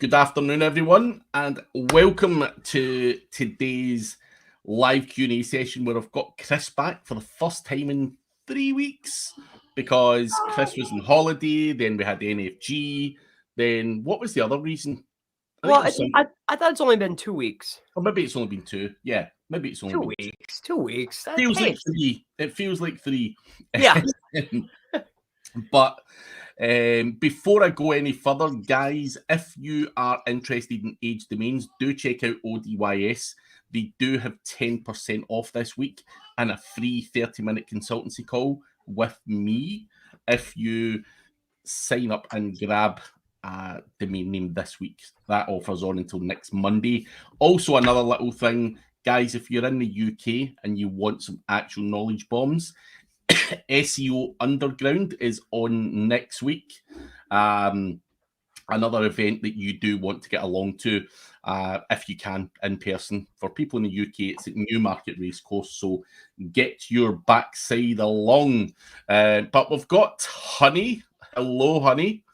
Good afternoon, everyone, and welcome to today's live Q&A session where I've got Chris back for the first time in 3 weeks because Chris was on holiday, then we had NFG, then what was the other reason? I thought it's only been 2 weeks. Or maybe it's only been two. Yeah, maybe it's only 2 been weeks. 2 weeks. It feels like three. It feels like three. Yeah. But before I go any further, guys, if you are interested in age domains, do check out ODYS. They do have 10% off this week and a free 30-minute consultancy call with me if you sign up and grab a domain name this week. That offer's on until next Monday. Also, another little thing, guys, if you're in the UK and you want some actual knowledge bombs, SEO Underground is on next week. Another event that you do want to get along to, if you can, in person. For people in the UK, it's at Newmarket Racecourse, so get your backside along. But we've got Honey. Hello, Honey.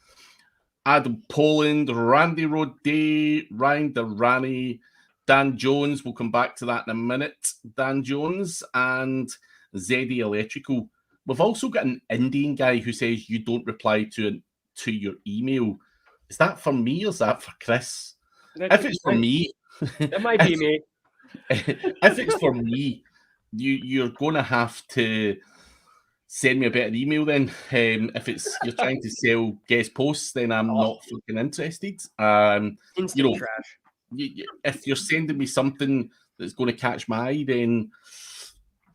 Adam Poland, Randy Roday, Ryan Durrani, Dan Jones. We'll come back to that in a minute. Dan Jones and Zeddy Electrical. We've also got an Indian guy who says you don't reply to your email. Is that for me or is that for Chris? If it's for me, that might be me. If it's for me, you're going to have to send me a better email then. If it's you're trying to sell guest posts, then I'm not fucking interested. Instant trash. If you're sending me something that's going to catch my eye, then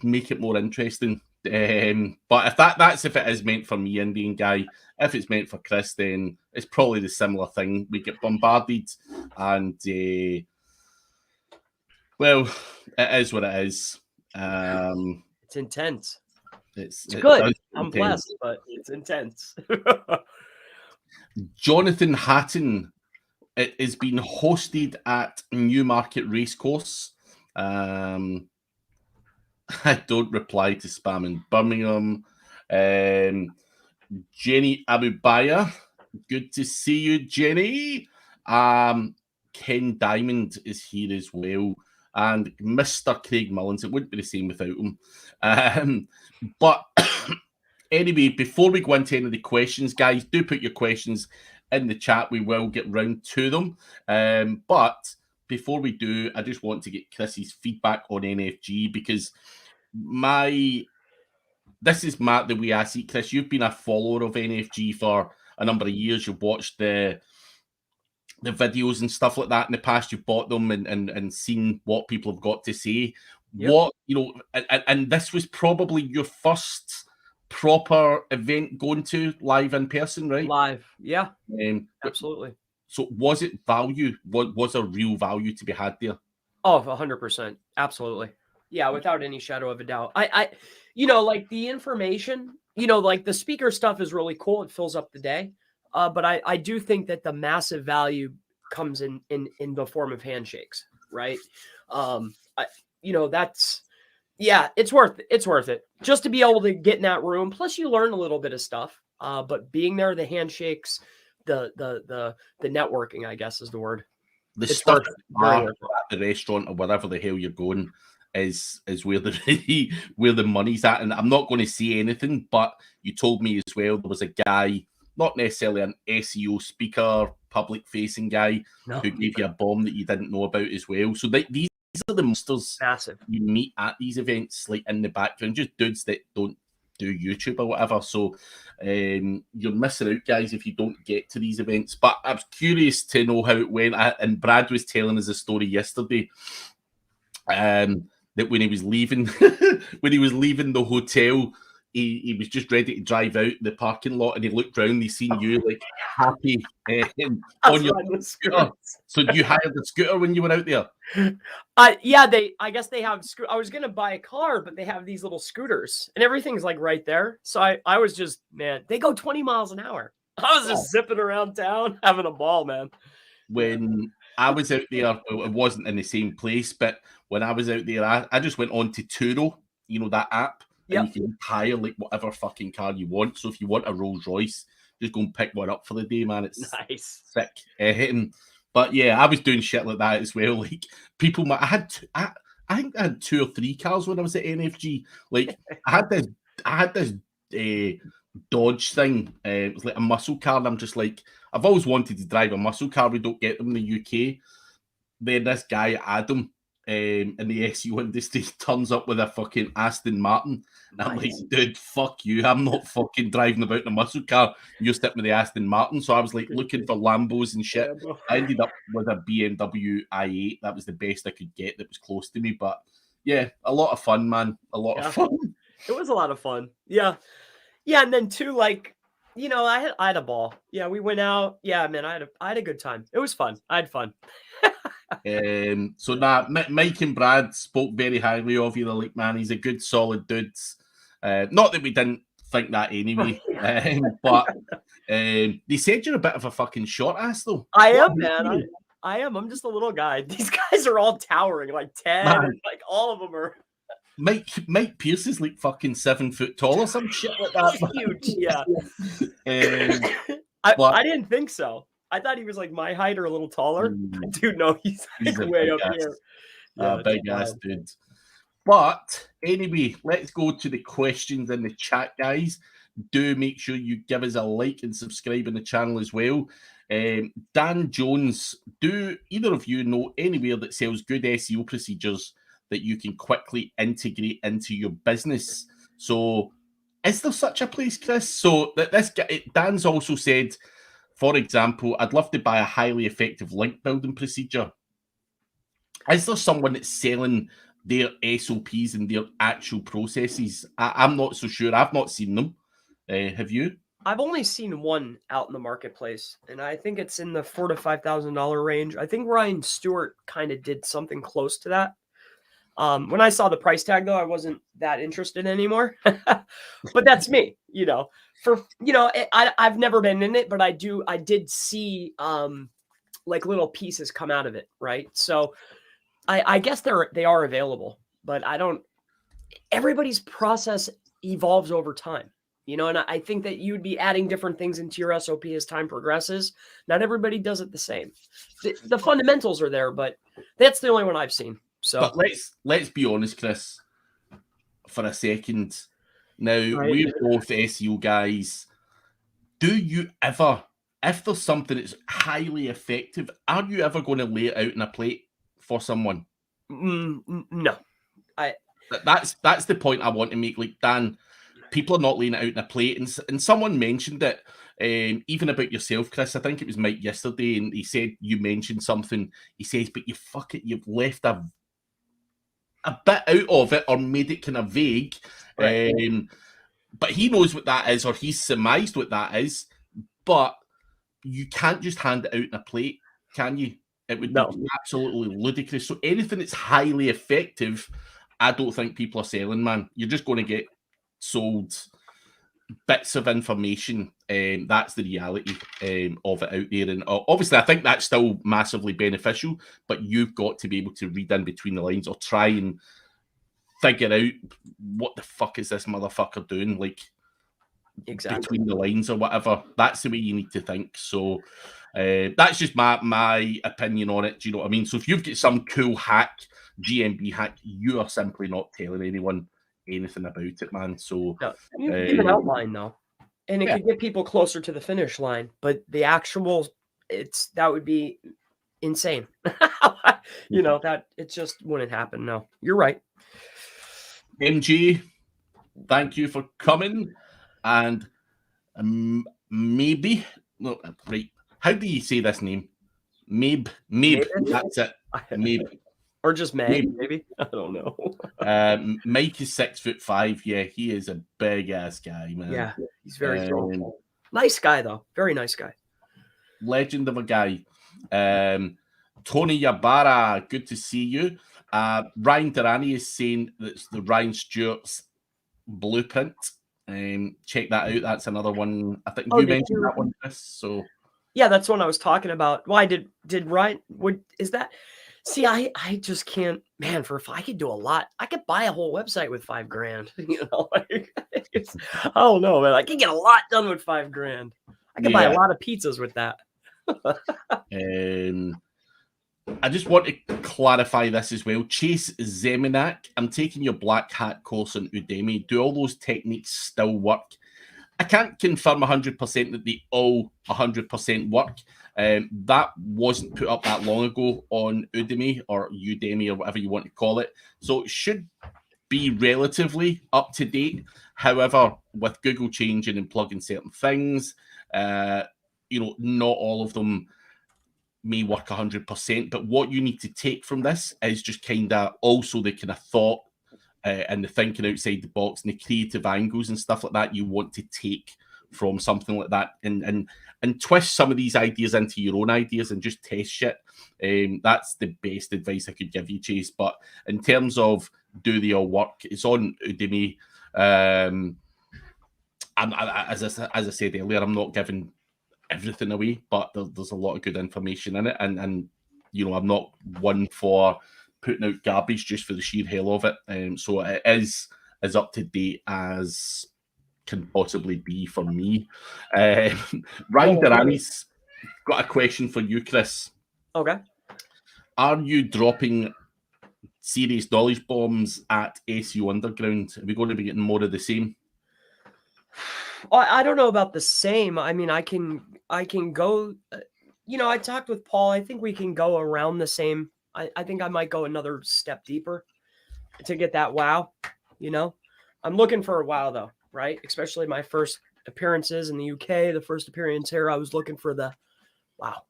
make it more interesting. But if that's if it is meant for me, Indian guy. If it's meant for Chris, then it's probably the similar thing. We get bombarded, and well, it is what it is. It's intense. It's good. I'm blessed, but it's intense. Jonathan Hatton, it is being hosted at Newmarket Racecourse. I don't reply to spam in Birmingham. Jenny Abubaya, good to see you, Jenny. Ken Diamond is here as well. And Mr. Craig Mullins, it wouldn't be the same without him. But anyway, before we go into any of the questions, guys, do put your questions in the chat. We will get round to them. But before we do, I just want to get Chris's feedback on NFG because this is Matt the way I see it. Chris, you've been a follower of NFG for a number of years. You've watched the videos and stuff like that in the past. You've bought them and seen what people have got to say. Yep. What, and this was probably your first proper event going to live in person, right? Live, yeah. Absolutely. So was it value? Was a real value to be had there? Oh, 100%. Absolutely. Yeah, without any shadow of a doubt. I like the information, like the speaker stuff is really cool. It fills up the day. But I do think that the massive value comes in the form of handshakes, right? It's worth it just to be able to get in that room. Plus you learn a little bit of stuff. But being there, the handshakes, the networking, I guess is the word. The stuff at the restaurant or wherever the hell you're going is where the money's at. And I'm not going to say anything, but you told me as well there was a guy, not necessarily an SEO speaker, public-facing guy, who gave you a bomb that you didn't know about as well. So these are the monsters you meet at these events, like in the background, just dudes that don't do YouTube or whatever. So you're missing out, guys, if you don't get to these events. But I was curious to know how it went. And Brad was telling us a story yesterday that when he was leaving, the hotel, he was just ready to drive out the parking lot, and he looked around. He seen you like happy on your scooter. So you hired a scooter when you were out there? Yeah, I guess they have. I was gonna buy a car, but they have these little scooters, and everything's like right there. So I was just, man, they go 20 miles an hour. I was just zipping around town, having a ball, man. When I was out there, it wasn't in the same place, but when I was out there, I just went on to Turo, that app. And you can hire like whatever fucking car you want. So if you want a Rolls Royce, just go and pick one up for the day, man. It's nice. Sick. But yeah, I was doing shit like that as well. Like people, I think I had 2 or 3 cars when I was at NFG. Like I had this Dodge thing. It was like a muscle car, and I'm just like, I've always wanted to drive a muscle car. We don't get them in the UK. Then this guy Adam in the SEO industry turns up with a fucking Aston Martin. And I'm like, dude, fuck you. I'm not fucking driving about in a muscle car. You're sitting with the Aston Martin. So I was like looking for Lambos and shit. I ended up with a BMW i8. That was the best I could get that was close to me. But yeah, a lot of fun, man. A lot of fun. It was a lot of fun. Yeah. Yeah. And then too, like, you know, I had a ball. Yeah, we went out. Yeah, man, I had a good time. It was fun. I had fun. So Mike and Brad spoke very highly of you. They're like, man, he's a good, solid dude. Not that we didn't think that anyway, but they said you're a bit of a fucking short ass, though. I am, man. I am. I'm just a little guy. These guys are all towering, like 10. Like all of them are. Mike Pierce is like fucking 7 foot tall or some shit like that. He's huge, yeah. I didn't think so. I thought he was like my height or a little taller. Dude, no, he's like way up here. Yeah, big ass dude. But anyway, let's go to the questions in the chat, guys. Do make sure you give us a like and subscribe on the channel as well. Dan Jones, do either of you know anywhere that sells good SEO procedures that you can quickly integrate into your business? So is there such a place, Chris? So that this guy, Dan's also said, for example, I'd love to buy a highly effective link building procedure. Is there someone that's selling their SOPs and their actual processes? I'm not so sure. I've not seen them. Have you? I've only seen one out in the marketplace, and I think it's in the $4,000 to $5,000 range. I think Ryan Stewart kind of did something close to that. When I saw the price tag, though, I wasn't that interested anymore. But that's me, you know. I've never been in it, but I did see like little pieces come out of it, right? So I guess they are available, but everybody's process evolves over time, you know, and I think that you'd be adding different things into your SOP as time progresses. Not everybody does it the same. The fundamentals are there, but that's the only one I've seen. So, but let's be honest, Chris, for a second. Now, we're both SEO guys. Do you ever, if there's something that's highly effective, are you ever going to lay it out in a plate for someone? No. That's the point I want to make. Like, Dan, people are not laying it out in a plate. And someone mentioned it, even about yourself, Chris. I think it was Mike yesterday, and he said you mentioned something. He says, but you've left a bit out of it or made it kind of vague. Right. But he knows what that is, or he's surmised what that is. But you can't just hand it out in a plate, can you? It would be absolutely ludicrous. So anything that's highly effective, I don't think people are selling, man. You're just going to get sold bits of information. That's the reality of it out there. And obviously, I think that's still massively beneficial, but you've got to be able to read in between the lines or try and figure out what the fuck is this motherfucker doing, like between the lines or whatever. That's the way you need to think. So that's just my opinion on it. Do you know what I mean? So if you've got some cool hack, GMB hack, you are simply not telling anyone anything about it, man. So you give an outline though, and it could get people closer to the finish line. But the actual, that would be insane. You know, that it just wouldn't happen. No, you're right. MG, thank you for coming. And maybe, no, right. How do you say this name? Mabe. That's it. Mabe. Or just maybe. I don't know. Mike is 6'5". Yeah, he is a big ass guy, man. Yeah, he's very tall. Nice guy though. Very nice guy. Legend of a guy. Tony Yabara, good to see you. Ryan Durrani is saying that's the Ryan Stewart's Blueprint. Check that out. That's another one. I think you mentioned that one, Chris. So yeah, that's one I was talking about. Why did Ryan? Is that? See, I just can't, man. If I could do a lot, I could buy a whole website with $5,000. You know, like, I don't know, man. I can get a lot done with $5,000. I could buy a lot of pizzas with that. I just want to clarify this as well. Chase Zeminac, I'm taking your black hat course on Udemy. Do all those techniques still work? I can't confirm 100% that they all 100% work. That wasn't put up that long ago on Udemy or whatever you want to call it. So it should be relatively up to date. However, with Google changing and plugging certain things, not all of them may work 100%. But what you need to take from this is just kind of also the kind of thought and the thinking outside the box and the creative angles and stuff like that you want to take from something like that, and twist some of these ideas into your own ideas and just test shit. That's the best advice I could give you, Chase. But in terms of do they all work, it's on Udemy. As I said earlier, I'm not giving everything away, but there's a lot of good information in it, and I'm not one for putting out garbage just for the sheer hell of it. So it is as up to date as can possibly be for me. Ryan Durrani's got a question for you, Chris. Okay. Are you dropping serious knowledge bombs at SEO Underground? Are we going to be getting more of the same? I don't know about the same. I mean, I can go, I talked with Paul. I think we can go around the same. I think I might go another step deeper to get that wow. I'm looking for a wow though, right? Especially my first appearances in the UK, the first appearance here, I was looking for the wow.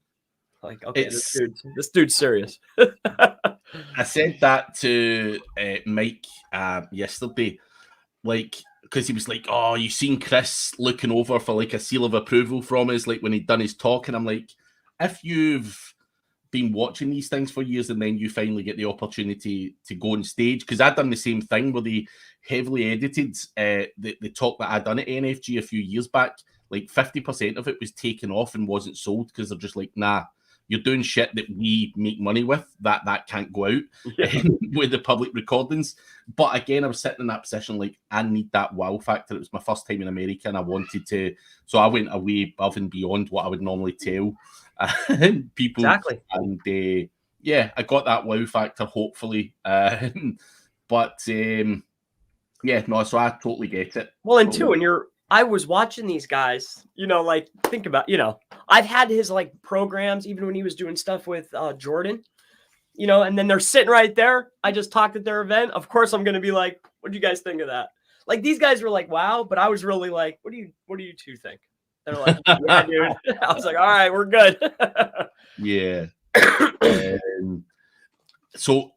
Like, okay, this dude's serious. I said that to Mike yesterday, because he was like, "Oh, you seen Chris looking over for like a seal of approval from us, like when he'd done his talk," and I'm like, if you've been watching these things for years and then you finally get the opportunity to go on stage, because I'd done the same thing where they heavily edited the talk that I'd done at NFG a few years back. Like 50% of it was taken off and wasn't sold because they're just like, nah, you're doing shit that we make money with, that can't go out with the public recordings. But again, I was sitting in that position like, I need that wow factor. It was my first time in America and I wanted to, so I went away above and beyond what I would normally tell people. Exactly. And I got that wow factor, hopefully. So I totally get it. Well, and two, and I was watching these guys, think about, I've had his like programs, even when he was doing stuff with Jordan, and then they're sitting right there. I just talked at their event. Of course, I'm going to be like, what do you guys think of that? Like, these guys were like, wow. But I was really like, what do you two think? They're like, yeah, dude. I was like, all right, we're good. Yeah. So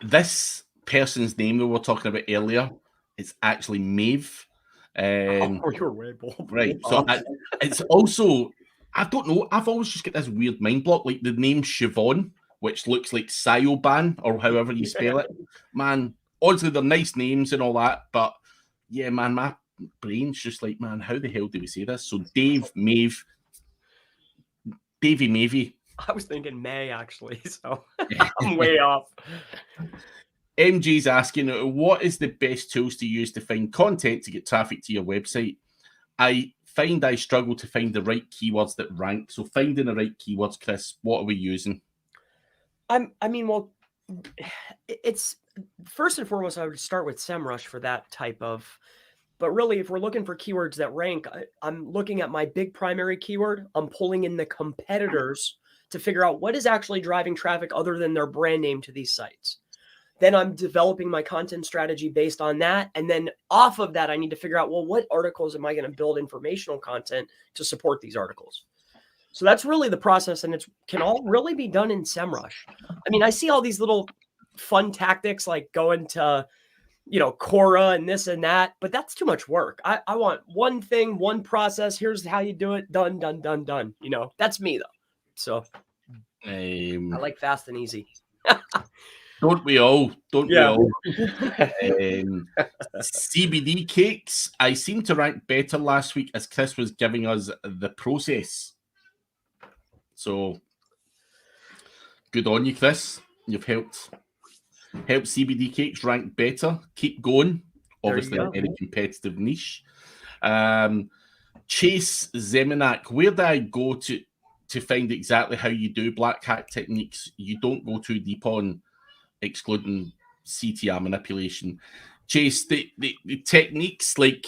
this person's name that we were talking about earlier is actually Maeve. You're way bold. Right. So it's also, I don't know, I've always just got this weird mind block, like the name Siobhan, which looks like Sioban or however you spell it. Man, honestly, they're nice names and all that, but yeah, man, my brain's just like, man, how the hell do we say this? So Davey Mavey. I was thinking May, actually, so I'm way off. MG's asking, what is the best tools to use to find content to get traffic to your website? I find I struggle to find the right keywords that rank. So finding the right keywords, Chris, what are we using? It's first and foremost, I would start with SEMrush for that type of, but really, if we're looking for keywords that rank, I'm looking at my big primary keyword. I'm pulling in the competitors to figure out what is actually driving traffic other than their brand name to these sites. Then I'm developing my content strategy based on that. And then off of that, I need to figure out, well, what articles am I going to build informational content to support these articles? So that's really the process. And it can all really be done in SEMrush. I mean, I see all these little fun tactics like going to, crore and this and that, but that's too much work. I want one thing, one process. Here's how you do it. Done, done, done, done. That's me though. So I like fast and easy. Don't we all? Don't we all? CBD cakes. I seem to rank better last week as Chris was giving us the process. So good on you, Chris. You've helped CBD cakes rank better. Keep going. Obviously, a very competitive niche. Chase Zeminac, where do I go to find exactly how you do black hat techniques? You don't go too deep on excluding CTR manipulation. Chase, the techniques, like,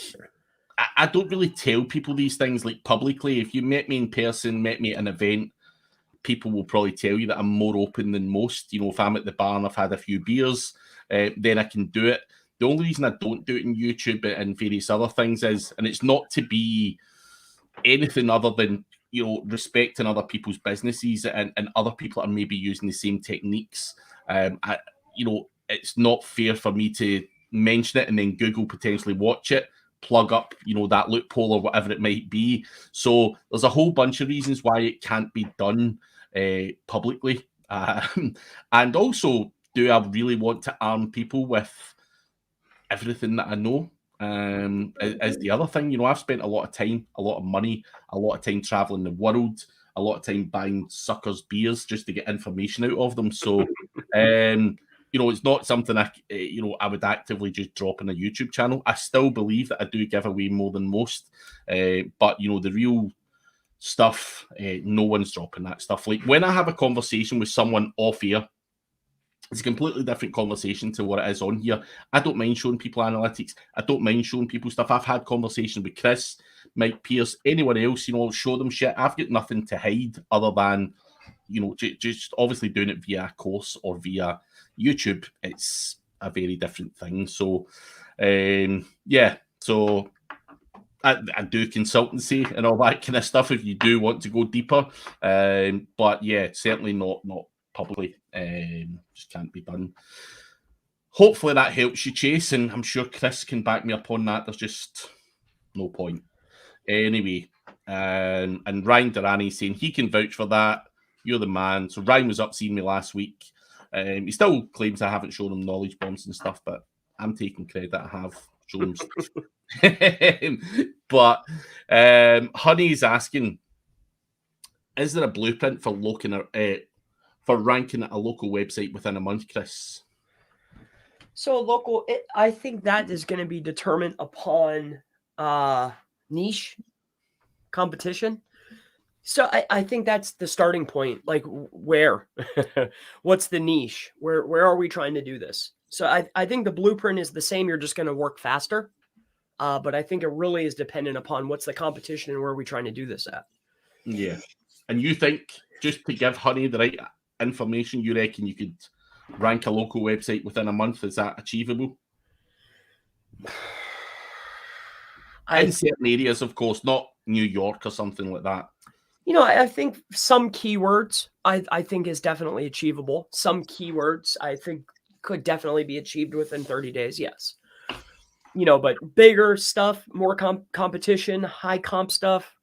I don't really tell people these things like publicly. If you met me in person, met me at an event, people will probably tell you that I'm more open than most. You know, if I'm at the bar and I've had a few beers, then I can do it. The only reason I don't do it in YouTube and various other things is, and it's not to be anything other than, you know, respecting other people's businesses and other people are maybe using the same techniques. You know, it's not fair for me to mention it and then Google potentially watch it, plug up, you know, that loophole or whatever it might be. So there's a whole bunch of reasons why it can't be done publicly. And also, do I really want to arm people with everything that I know? Is the other thing. You know, I've spent a lot of time, a lot of money, a lot of time traveling the world, a lot of time buying suckers beers just to get information out of them. So, you know, it's not something you know, I would actively just drop in a YouTube channel. I still believe that I do give away more than most, but you know, the real stuff, no one's dropping that stuff. Like when I have a conversation with someone off air, it's a completely different conversation to what it is on here. I don't mind showing people analytics. I don't mind showing people stuff. I've had conversations with Chris, Mike Pierce, anyone else, you know, show them shit. I've got nothing to hide other than, you know, just obviously doing it via a course or via YouTube. It's a very different thing. So, yeah. So I do consultancy and all that kind of stuff if you do want to go deeper. But yeah, certainly not publicly. Just can't be done. Hopefully that helps you, Chase, and I'm sure Chris can back me up on that. There's just no point. Anyway, and Ryan Durrani saying he can vouch for that. You're the man. So Ryan was up seeing me last week. He still claims I haven't shown him knowledge bombs and stuff, but I'm taking credit. I have shown him stuff. But Honey's asking, is there a blueprint for ranking a local website within a month, Chris? So I think that is going to be determined upon niche competition. So I think that's the starting point. Like where, what's the niche? Where are we trying to do this? So I think the blueprint is the same. You're just going to work faster. But I think it really is dependent upon what's the competition and where are we trying to do this at. Yeah. And you think, just to give Honey the right information, you reckon you could rank a local website within a month? Is that achievable? In certain areas, of course, not New York or something like that. You know, I think some keywords I think is definitely achievable. Some keywords I think could definitely be achieved within 30 days. Yes. You know, but bigger stuff, more competition, high comp stuff,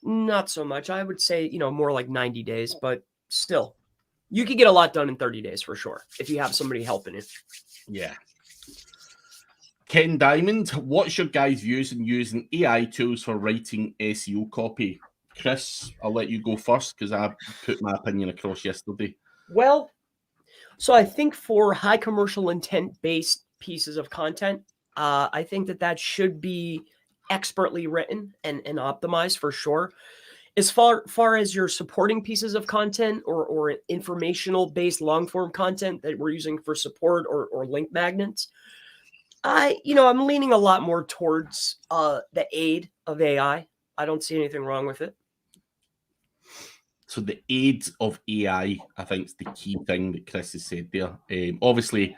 not so much. I would say, you know, more like 90 days, but still, you could get a lot done in 30 days for sure if you have somebody helping you. Yeah. Ken Diamond, what's your guys' views on using AI tools for writing SEO copy? Chris, I'll let you go first because I put my opinion across yesterday. Well, so I think for high commercial intent based pieces of content, I think that should be expertly written and optimized for sure. As far as your supporting pieces of content or informational based long form content that we're using for support or link magnets, I'm leaning a lot more towards the aid of AI. I don't see anything wrong with it. So the aid of AI, I think, is the key thing that Chris has said there. Obviously,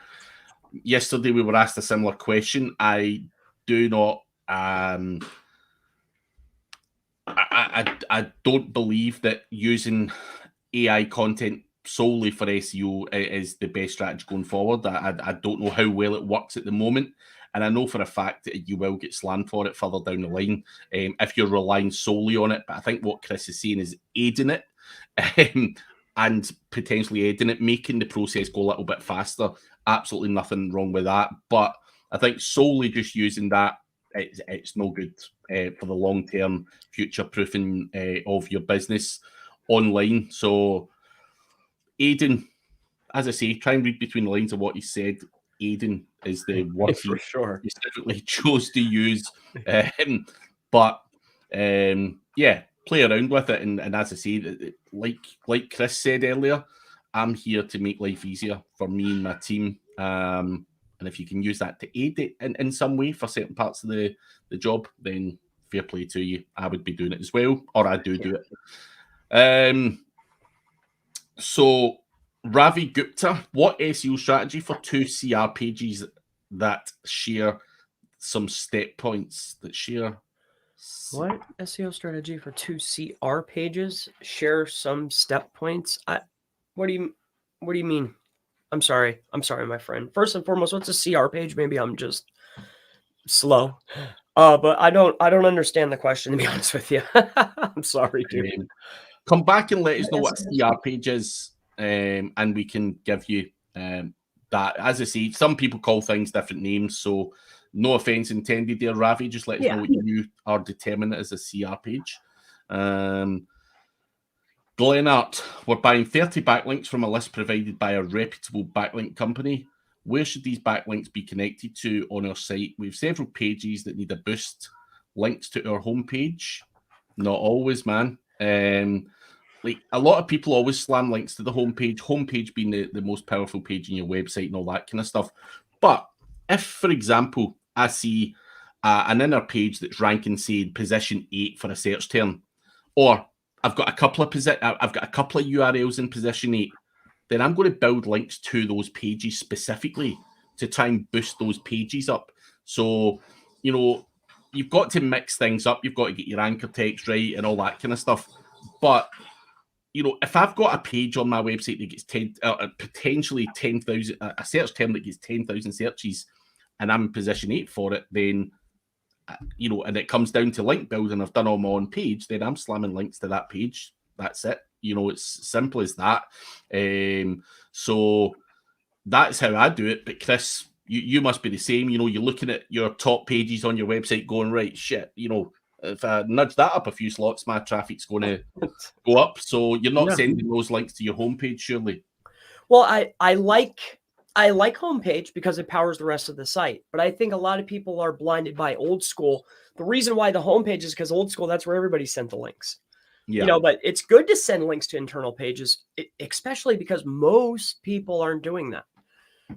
yesterday we were asked a similar question. I do not. I don't believe that using AI content solely for SEO is the best strategy going forward. I don't know how well it works at the moment. And I know for a fact that you will get slammed for it further down the line if you're relying solely on it. But I think what Chris is saying is aiding it and potentially aiding it, making the process go a little bit faster. Absolutely nothing wrong with that. But I think solely just using that, it's no good for the long-term future-proofing of your business online. So aiding, as I say, try and read between the lines of what he said. Aiding is the word for sure. He specifically chose to use. But yeah, play around with it. And as I say, like Chris said earlier, I'm here to make life easier for me and my team. And if you can use that to aid it in some way for certain parts of the job, then fair play to you. I would be doing it as well, or I do it. So Ravi Gupta, what SEO strategy for 2 CR pages that share some step points that share? What SEO strategy for 2 CR pages share some step points? What do you mean? I'm sorry, my friend. First and foremost, what's a CR page? Maybe I'm just slow. But I don't understand the question, to be honest with you. I'm sorry, dude. Come back and let us know what a CR page is, and we can give you that. As I say, some people call things different names, so no offense intended there, Ravi. Just let us know what you are determining as a CR page. Glenart, we're buying 30 backlinks from a list provided by a reputable backlink company. Where should these backlinks be connected to on our site? We have several pages that need a boost. Links to our homepage? Not always, man. Like a lot of people always slam links to the homepage being the most powerful page in your website and all that kind of stuff. But if, for example, I see an inner page that's ranking, say, position 8 for a search term, or I've got a couple of URLs in position 8, then I'm going to build links to those pages specifically to try and boost those pages up. So, you know, you've got to mix things up. You've got to get your anchor text right and all that kind of stuff. But, you know, if I've got a page on my website that gets potentially 10,000, a search term that gets 10,000 searches, and I'm in position 8 for it, then, you know, and it comes down to link building, I've done all my own page, then I'm slamming links to that page. That's it. You know, it's simple as that. So that's how I do it. But Chris, you must be the same. You know, you're looking at your top pages on your website going, right, shit, you know, if I nudge that up a few slots, my traffic's going to go up. So you're not sending those links to your homepage, surely? Well, I like homepage because it powers the rest of the site. But I think a lot of people are blinded by old school. The reason why the homepage is because old school, that's where everybody sent the links. Yeah. You know, but it's good to send links to internal pages, especially because most people aren't doing that.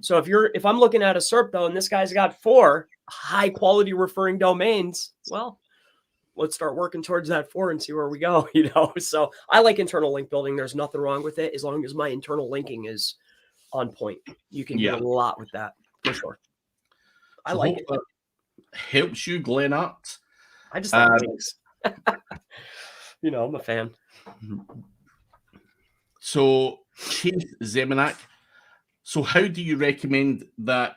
So if I'm looking at a SERP though, and this guy's got 4 high quality referring domains, well, let's start working towards that 4 and see where we go, you know? So I like internal link building. There's nothing wrong with it as long as my internal linking is on point. You can do a lot with that for sure. I like it. Helps you, Glenart. I just like links. You know, I'm a fan. So Chase Zemanak. So how do you recommend that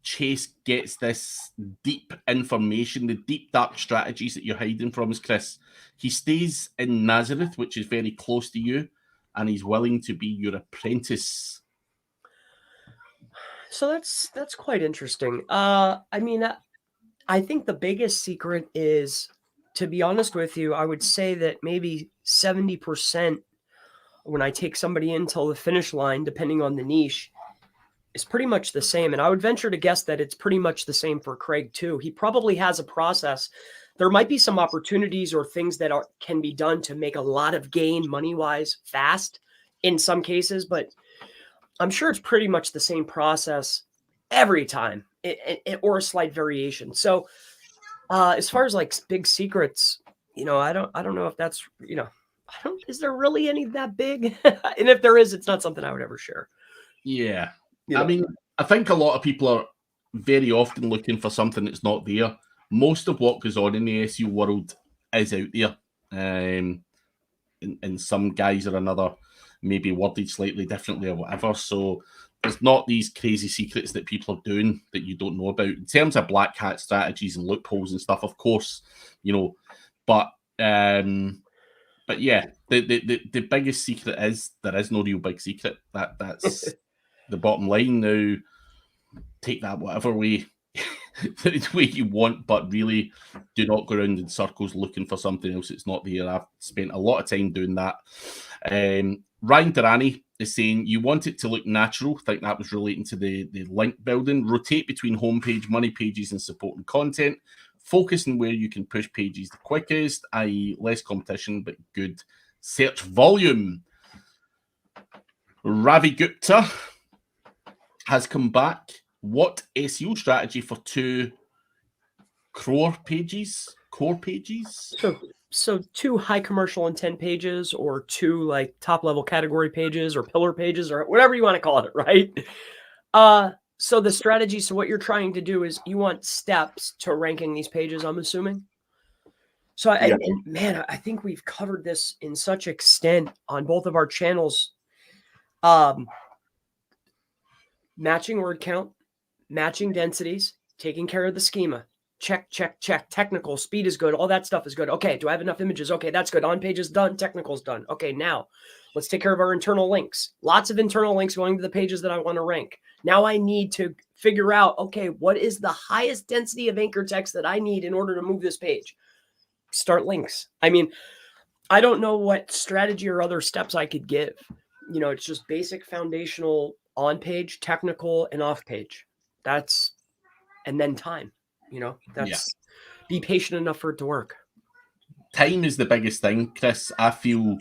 Chase gets this deep information, the deep dark strategies that you're hiding from us, Chris? He stays in Nazareth, which is very close to you, and he's willing to be your apprentice. So that's quite interesting. I mean, I think the biggest secret is, to be honest with you, I would say that maybe 70% when I take somebody until the finish line, depending on the niche, is pretty much the same. And I would venture to guess that it's pretty much the same for Craig too. He probably has a process. There might be some opportunities or things that can be done to make a lot of gain money-wise fast in some cases, but I'm sure it's pretty much the same process every time, or a slight variation. So as far as like big secrets, you know, I don't know if that's, you know, is there really any that big? And if there is, it's not something I would ever share. Yeah. You know? I mean, I think a lot of people are very often looking for something that's not there. Most of what goes on in the SEO world is out there. And some guys or another maybe worded slightly differently or whatever. So there's not these crazy secrets that people are doing that you don't know about. In terms of black hat strategies and loopholes and stuff, of course, you know, but yeah, the biggest secret is there is no real big secret. That's the bottom line. Now, take that whatever way the way you want, but really do not go around in circles looking for something else that's not there. I've spent a lot of time doing that. Ryan Durrani is saying you want it to look natural. I think that was relating to the link building. Rotate between homepage, money pages, and supporting content. Focus on where you can push pages the quickest, i.e. less competition, but good search volume. Ravi Gupta has come back. What SEO strategy for 2 core pages? So 2 high commercial intent pages, or 2 like top level category pages or pillar pages, or whatever you want to call it, right? So the strategy, so what you're trying to do is you want steps to ranking these pages, I'm assuming. So and man, I think we've covered this in such extent on both of our channels. Matching word count, matching densities, taking care of the schema. Check. Technical, speed is good. All that stuff is good. Okay, do I have enough images? Okay, that's good. On page is done. Technical is done. Okay, now let's take care of our internal links. Lots of internal links going to the pages that I want to rank. Now I need to figure out, okay, what is the highest density of anchor text that I need in order to move this page? Start links. I mean, I don't know what strategy or other steps I could give. You know, it's just basic foundational on page, technical, and off page. And then time, you know, be patient enough for it to work. Time is the biggest thing, Chris. I feel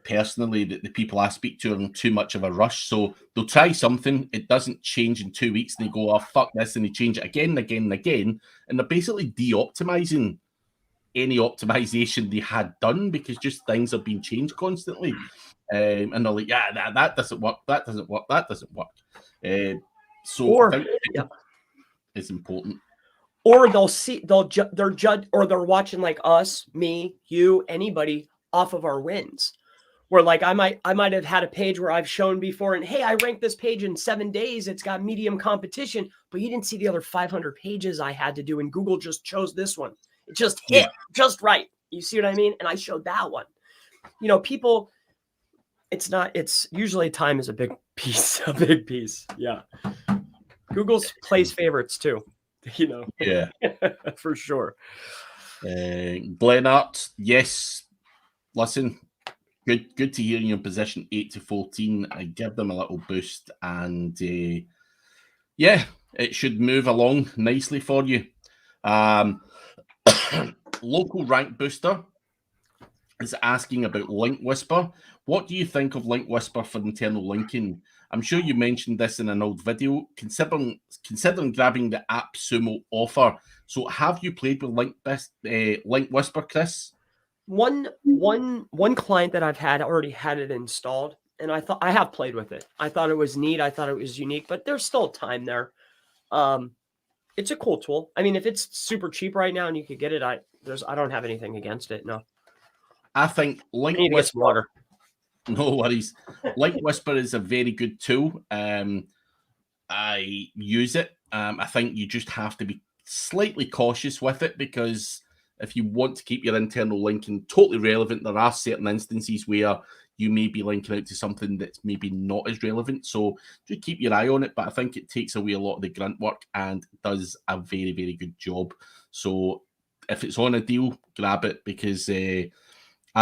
personally that the people I speak to are in too much of a rush. So they'll try something, it doesn't change in 2 weeks, and they go, oh, fuck this, and they change it again and again and again. And they're basically de-optimizing any optimization they had done, because just things are being changed constantly. And they're like, yeah, that doesn't work, that doesn't work, that doesn't work. So I think it's important. Or they're watching like us, me, you, anybody off of our wins. Where like I might have had a page where I've shown before, and hey, I ranked this page in 7 days. It's got medium competition, but you didn't see the other 500 pages I had to do, and Google just chose this one. It just hit just right. You see what I mean? And I showed that one. You know, people, it's usually time is a big piece. Yeah. Google's plays favorites too, you know. Yeah. For sure. Glenart, yes. Listen, good to hear in your position 8 to 14. I give them a little boost, and yeah, it should move along nicely for you. Local Rank Booster is asking about Link Whisper. What do you think of Link Whisper for internal linking? I'm sure you mentioned this in an old video. Considering grabbing the AppSumo offer. So have you played with Link Whisper, Chris? One client that I've had already had it installed, and I have played with it. I thought it was neat. I thought it was unique, but there's still time there. It's a cool tool. I mean, if it's super cheap right now and you could get it, I don't have anything against it. No. I think Link Whisper. No worries. Link Whisper is a very good tool. I use it. I think you just have to be slightly cautious with it, because if you want to keep your internal linking totally relevant, there are certain instances where you may be linking out to something that's maybe not as relevant. So just keep your eye on it. But I think it takes away a lot of the grunt work and does a very, very good job. So if it's on a deal, grab it, because I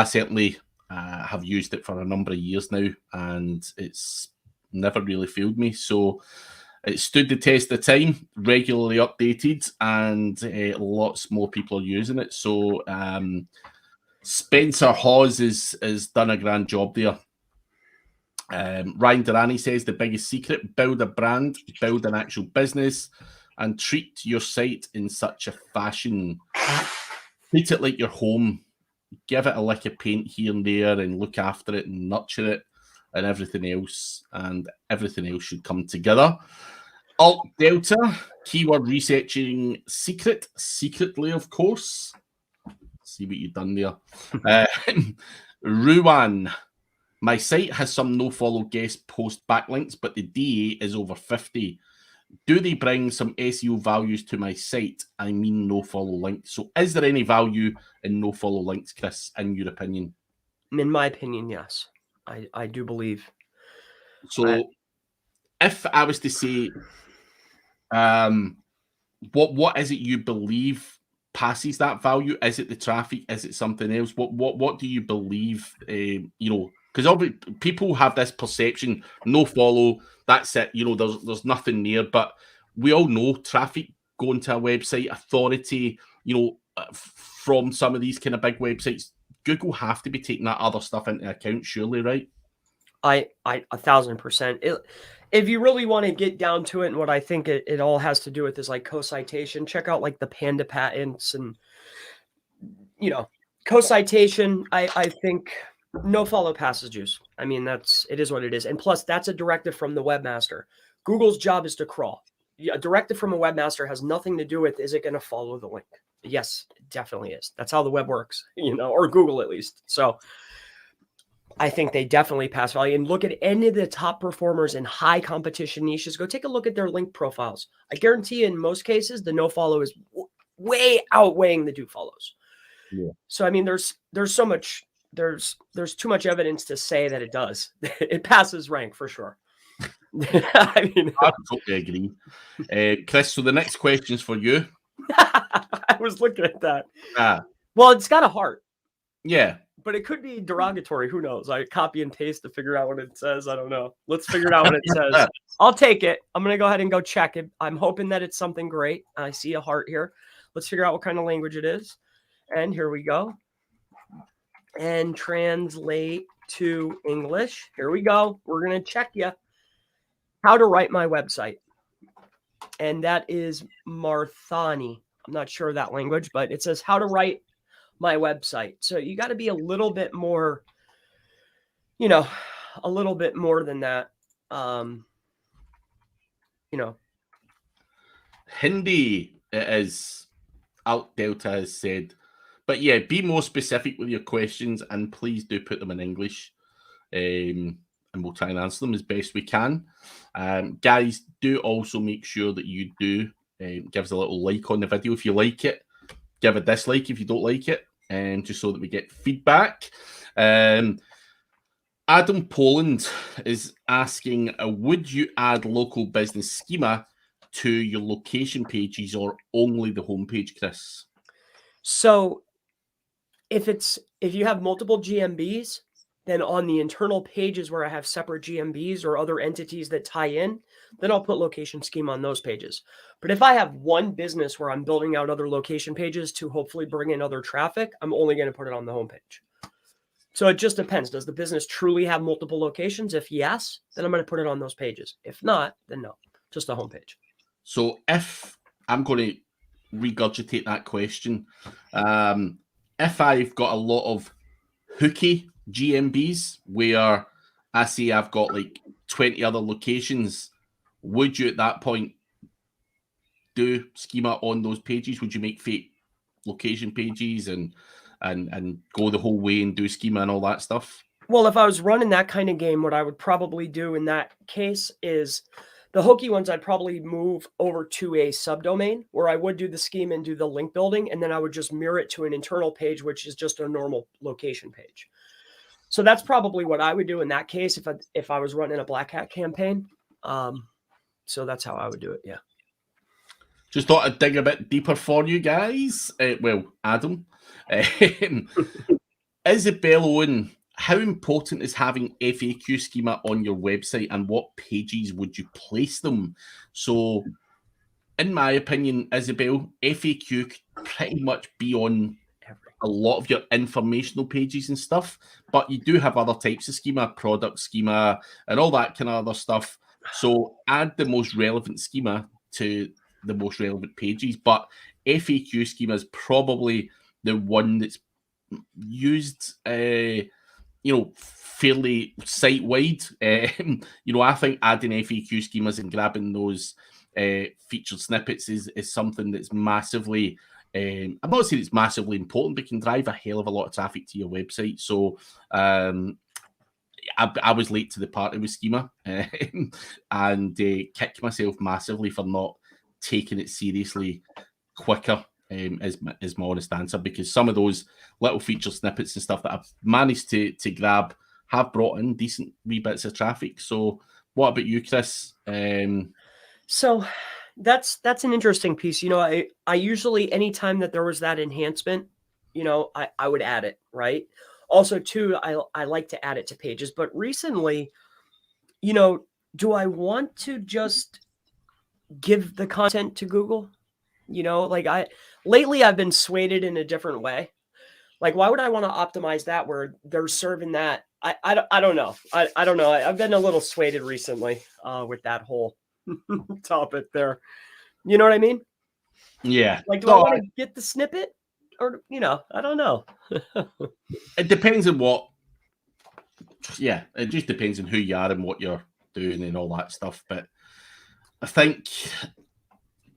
certainly have used it for a number of years now, and it's never really failed me. So it stood the test of time, regularly updated, and lots more people are using it. So Spencer Hawes has done a grand job there. Ryan Durrani says the biggest secret: build a brand, build an actual business, and treat your site in such a fashion. Treat it like your home. Give it a lick of paint here and there, and look after it and nurture it, and everything else should come together. Alt Delta, keyword researching secretly, of course. See what you've done there. Ruan, my site has some Nofollow guest post backlinks, but the DA is over 50. Do they bring some SEO values to my site? I mean, Nofollow links. So is there any value in Nofollow links, Chris, in your opinion? In my opinion, yes. I do believe. So if I was to say, what is it you believe passes that value? Is it the traffic? Is it something else? What do you believe? Because people have this perception, Nofollow, that's it. You know, there's nothing there, but we all know traffic going to a website, authority, from some of these kind of big websites, Google have to be taking that other stuff into account, surely, right? I 1000%. If you really want to get down to it, and what I think it all has to do with is like co-citation, check out like the Panda patents and, co-citation. I think Nofollow passes juice. I mean, it is what it is. And plus that's a directive from the webmaster. Google's job is to crawl. A directive from a webmaster has nothing to do with, is it going to follow the link? Yes, it definitely is. That's how the web works, or Google at least. So I think they definitely pass value. And look at any of the top performers in high competition niches. Go take a look at their link profiles. I guarantee in most cases, the Nofollow is way outweighing the Dofollows. Yeah. So, I mean, there's so much, there's too much evidence to say that it does. It passes rank for sure. I totally agree. Chris, so the next question is for you. I was looking at that. Ah. Well, it's got a heart. Yeah. But it could be derogatory. Who knows? I copy and paste to figure out what it says. I don't know. Let's figure it out what it says. I'll take it. I'm going to go ahead and go check it. I'm hoping that it's something great. I see a heart here. Let's figure out what kind of language it is. And here we go. And translate to English. Here we go. We're going to check you. How to write my website. And that is Marthani. I'm not sure of that language, but it says how to write my website. So you got to be a little bit more, a little bit more than that. Hindi, as Alt Delta has said. But yeah, be more specific with your questions and please do put them in English. And we'll try and answer them as best we can. Guys, do also make sure that you do give us a little like on the video if you like it. Give a dislike if you don't like it. Just so that we get feedback. Adam Poland is asking, would you add local business schema to your location pages or only the homepage, Chris? So if you have multiple GMBs, then on the internal pages where I have separate GMBs or other entities that tie in, then I'll put location schema on those pages. But if I have one business where I'm building out other location pages to hopefully bring in other traffic, I'm only going to put it on the homepage. So it just depends. Does the business truly have multiple locations? If yes, then I'm going to put it on those pages. If not, then no, just the homepage. So if I'm going to regurgitate that question, if I've got a lot of hooky GMBs where I say I've got like 20 other locations, would you at that point do schema on those pages? Would you make fake location pages and go the whole way and do schema and all that stuff? Well, if I was running that kind of game, what I would probably do in that case is the hooky ones, I'd probably move over to a subdomain where I would do the schema and do the link building. And then I would just mirror it to an internal page, which is just a normal location page. So that's probably what I would do in that case if I was running a black hat campaign. So that's how I would do it. Yeah. Just thought I'd dig a bit deeper for you guys. Adam. Isabel Owen, how important is having FAQ schema on your website and what pages would you place them? So, in my opinion, Isabel, FAQ could pretty much be on a lot of your informational pages and stuff, but you do have other types of schema, product schema, and all that kind of other stuff. So add the most relevant schema to the most relevant pages, but FAQ schema is probably the one that's used, fairly site-wide. I think adding FAQ schemas and grabbing those featured snippets is something that's massively, I'm not saying it's massively important, but can drive a hell of a lot of traffic to your website. So I was late to the party with schema and kicked myself massively for not taking it seriously quicker. Is my honest answer, because some of those little feature snippets and stuff that I've managed to grab have brought in decent wee bits of traffic. So what about you, Chris? So that's an interesting piece. I usually, anytime that there was that enhancement, I would add it, right? Also, too, I like to add it to pages. But recently, do I want to just give the content to Google? lately I've been swayed in a different way. Like, why would I want to optimize that where they're serving that? I don't know. I don't know. I've been a little swayed recently with that whole topic there. You know what I mean? Yeah. Like, do I want to get the snippet or, I don't know. It depends on what. Yeah, it just depends on who you are and what you're doing and all that stuff. But I think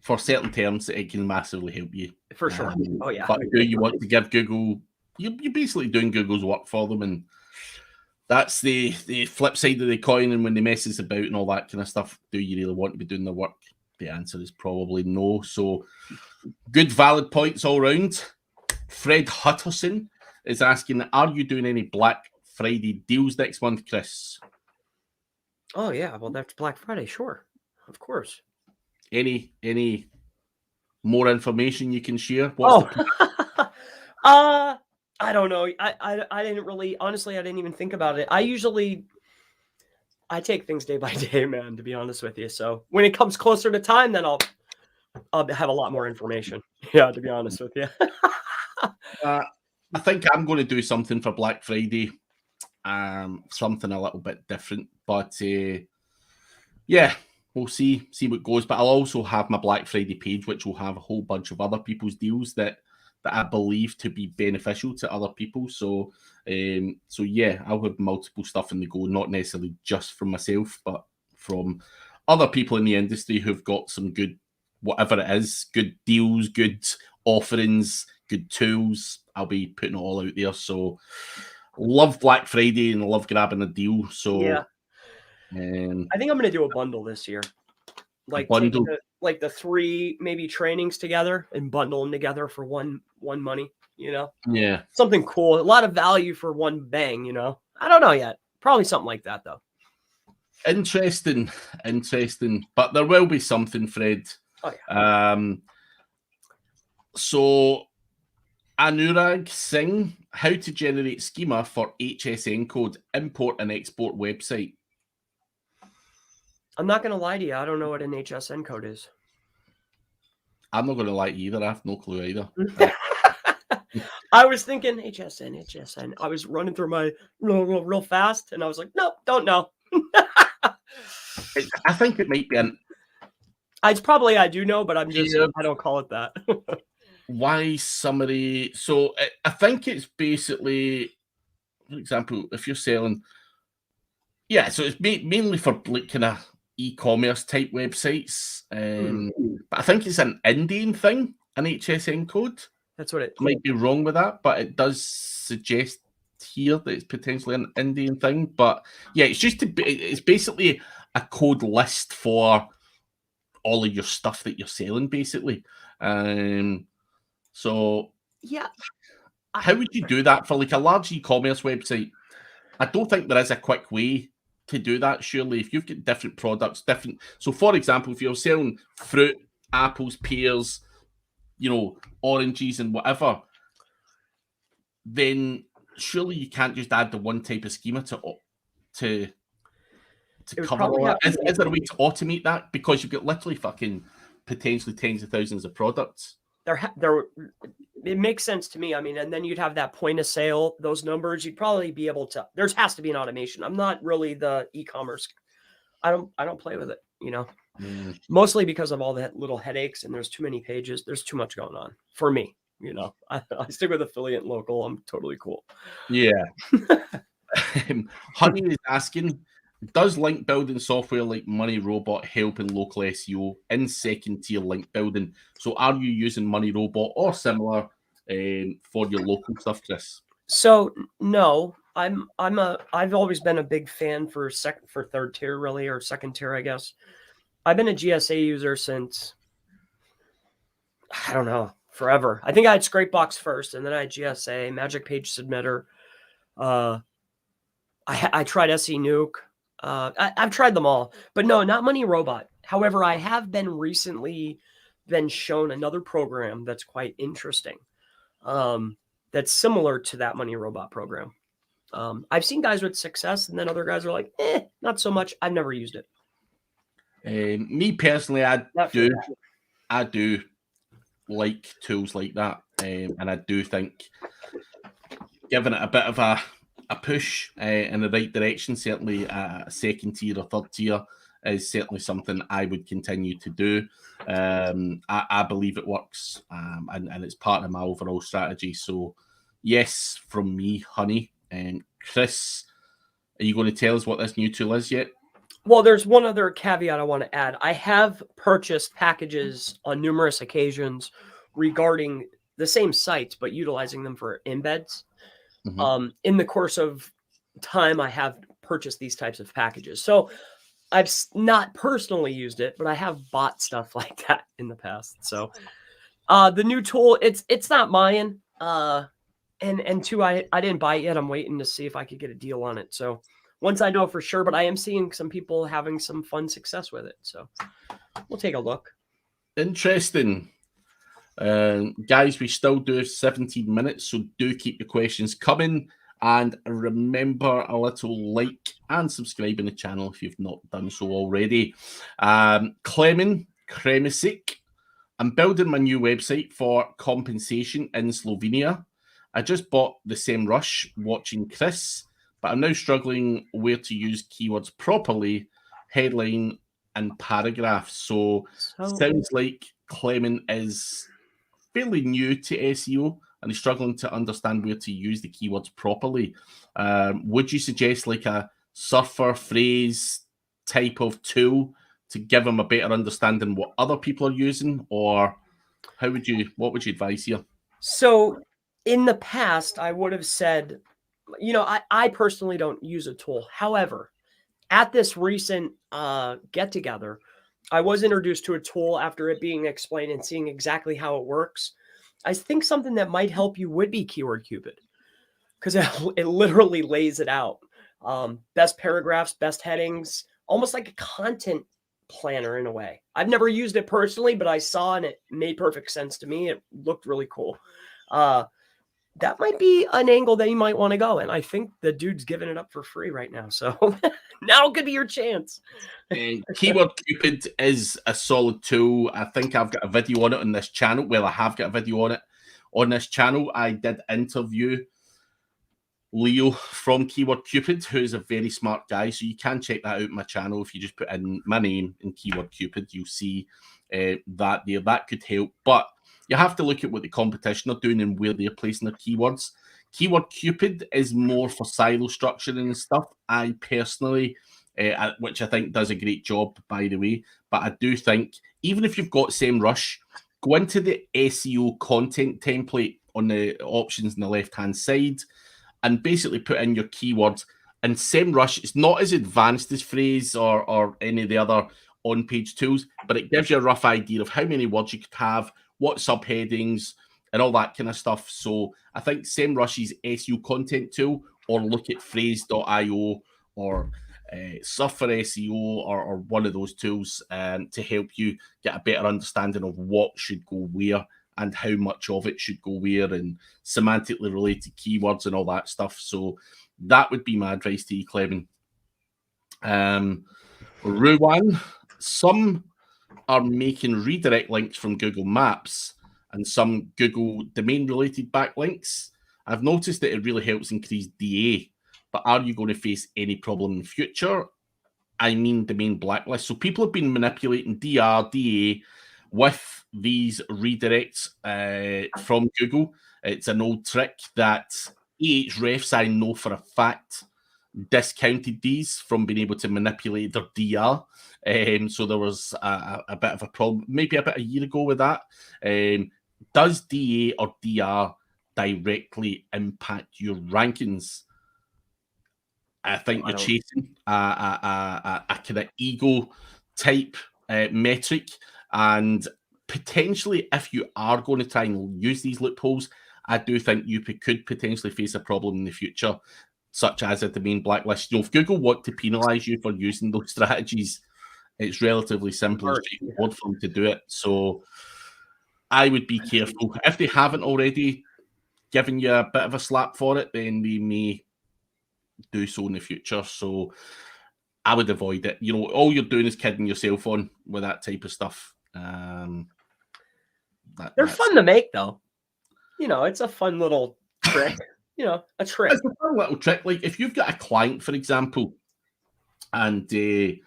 for certain terms, it can massively help you. For sure. Oh, yeah. But do you want to give Google, you're basically doing Google's work for them, and that's the flip side of the coin. And when they messes about and all that kind of stuff, do you really want to be doing the work? The answer is probably no. So good, valid points all round. Fred Hutterson is asking, are you doing any Black Friday deals next month, Chris? Oh, yeah. Well, that's Black Friday. Sure. Of course. Any more information you can share? I don't know. I didn't really, honestly, I didn't even think about it. I take things day by day, man, to be honest with you. So when it comes closer to time, then I'll have a lot more information. Yeah, to be honest with you. I think I'm going to do something for Black Friday. Something a little bit different. But yeah, we'll see what goes. But I'll also have my Black Friday page, which will have a whole bunch of other people's deals that I believe to be beneficial to other people. So yeah, I'll have multiple stuff in the go, not necessarily just from myself, but from other people in the industry who've got some good, whatever it is, good deals, good offerings, good tools. I'll be putting it all out there. So love Black Friday and love grabbing a deal. So yeah, I think I'm going to do a bundle this year. Like bundle. Like the 3 maybe trainings together and bundle them together for one money, Yeah. Something cool. A lot of value for one bang, I don't know yet. Probably something like that though. Interesting. But there will be something, Fred. Oh, yeah. So Anurag Singh, how to generate schema for HSN code, import and export website. I'm not going to lie to you. I don't know what an HSN code is. I'm not going to lie to you either. I have no clue either. I was thinking HSN. I was running through my real fast, and I was like, nope, don't know. I think it might be It's probably I do know, but I don't call it that. Why summary? So I think it's basically, for example, if you're selling, yeah, so it's mainly for like kind of e-commerce type websites. But I think it's an Indian thing, an HSN code. That's what it might be wrong with that, but it does suggest here that it's potentially an Indian thing. But yeah, it's basically a code list for all of your stuff that you're selling, basically. So yeah, how would you do that for like a large e-commerce website? I don't think there is a quick way to do that. Surely, if you've got different products, so for example, if you're selling fruit, apples, pears, oranges and whatever, then surely you can't just add the one type of schema to cover all that. Is there a way to automate that? Because you've got literally fucking potentially tens of thousands of products. It makes sense to me. I mean, and then you'd have that point of sale, those numbers. You'd probably be able to. There has to be an automation. I'm not really the e-commerce. I don't play with it. Mostly because of all that little headaches, and there's too many pages. There's too much going on for me. I stick with affiliate and local. I'm totally cool. Yeah. Honey is asking, does link building software like Money Robot help in local SEO in second tier link building? So are you using Money Robot or similar for your local stuff, Chris? So no, I've always been a big fan for third tier really, or second tier, I guess. I've been a GSA user since, I don't know, forever. I think I had Scrapebox first, and then I had GSA, Magic Page Submitter. I tried SE Nuke. I've tried them all, but no, not Money Robot. However, I have recently been shown another program that's quite interesting. That's similar to that Money Robot program. I've seen guys with success, and then other guys are like, not so much. I've never used it. Me personally, I do. like tools like that, and I do think giving it a bit of a push in the right direction, certainly a second tier or third tier, is certainly something I would continue to do. I believe it works, and it's part of my overall strategy. So, yes, from me, honey. And Chris, are you going to tell us what this new tool is yet? Well, there's one other caveat I want to add. I have purchased packages on numerous occasions regarding the same sites, but utilizing them for embeds. In the course of time, I have purchased these types of packages. So I've not personally used it, but I have bought stuff like that in the past. So the new tool, it's not mine. And two, I didn't buy it yet. I'm waiting to see if I could get a deal on it. So once I know for sure, but I am seeing some people having some fun success with it. So we'll take a look. Interesting. Guys, we still do 17 minutes, so do keep your questions coming. And remember a little like and subscribe in the channel if you've not done so already. Klemen Kremisic, I'm building my new website for compensation in Slovenia. I just bought the same rush watching Chris, but I'm now struggling where to use keywords properly, headline and paragraphs. So sounds like Clement is fairly new to SEO and he's struggling to understand where to use the keywords properly. Would you suggest like a surfer phrase type of tool to give him a better understanding what other people are using, or what would you advise here? So in the past, I would have said, I personally don't use a tool. However, at this recent get together, I was introduced to a tool after it being explained and seeing exactly how it works. I think something that might help you would be Keyword Cupid, because it literally lays it out. Best paragraphs, best headings, almost like a content planner in a way. I've never used it personally, but I saw and it made perfect sense to me. It looked really cool. That might be an angle that you might want to go. And I think the dude's giving it up for free right now. So now could be your chance. Keyword Cupid is a solid tool. I think I've got a video on it on this channel. Well, I have got a video on it on this channel. I did interview Leo from Keyword Cupid, who is a very smart guy. So you can check that out on my channel. If you just put in my name in Keyword Cupid, you'll see that there. That could help. But you have to look at what the competition are doing and where they're placing their keywords. Keyword Cupid is more for silo structuring and stuff. I personally, which I think does a great job, by the way. But I do think, even if you've got SEMrush, go into the SEO content template on the options on the left-hand side and basically put in your keywords. And SEMrush is not as advanced as Phrase or any of the other on-page tools, but it gives you a rough idea of how many words you could have, what subheadings, and all that kind of stuff. So I think SEMrush's SEO content tool, or look at phrase.io or Suffer SEO or one of those tools to help you get a better understanding of what should go where and how much of it should go where, and semantically related keywords and all that stuff. So that would be my advice to you, Clement. Ruwan, some are making redirect links from Google Maps and some Google domain related backlinks. I've noticed that it really helps increase DA, but are you going to face any problem in the future? I mean domain blacklist. So people have been manipulating DR, DA with these redirects from Google. It's an old trick that Ahrefs, I know for a fact, discounted these from being able to manipulate their DR. So there was a bit of a problem, maybe about a year ago with that. Does DA or DR directly impact your rankings? I think you're chasing a kind of ego type metric, and potentially if you are going to try and use these loopholes, I do think you could potentially face a problem in the future, such as a domain blacklist. If Google want to penalize you for using those strategies, it's relatively simple and straightforward for them to do it. So I would be careful. If they haven't already given you a bit of a slap for it, then they may do so in the future. So I would avoid it. All you're doing is kidding yourself on with that type of stuff. They're fun to make, though. You know, it's a fun little trick. You know, a trick. It's a fun little trick. Like if you've got a client, for example, and you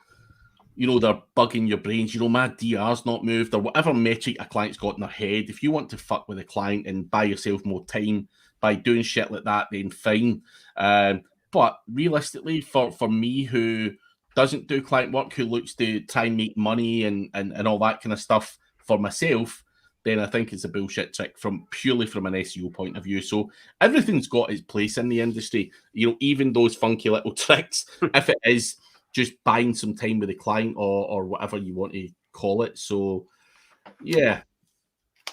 know, they're bugging your brains, you know, my DR's not moved or whatever metric a client's got in their head. If you want to fuck with a client and buy yourself more time by doing shit like that, then fine. But realistically, for me who doesn't do client work, who looks to try and make money and all that kind of stuff for myself, then I think it's a bullshit trick purely from an SEO point of view. So everything's got its place in the industry. You know, even those funky little tricks, if it is just buying some time with the client or whatever you want to call it. So yeah,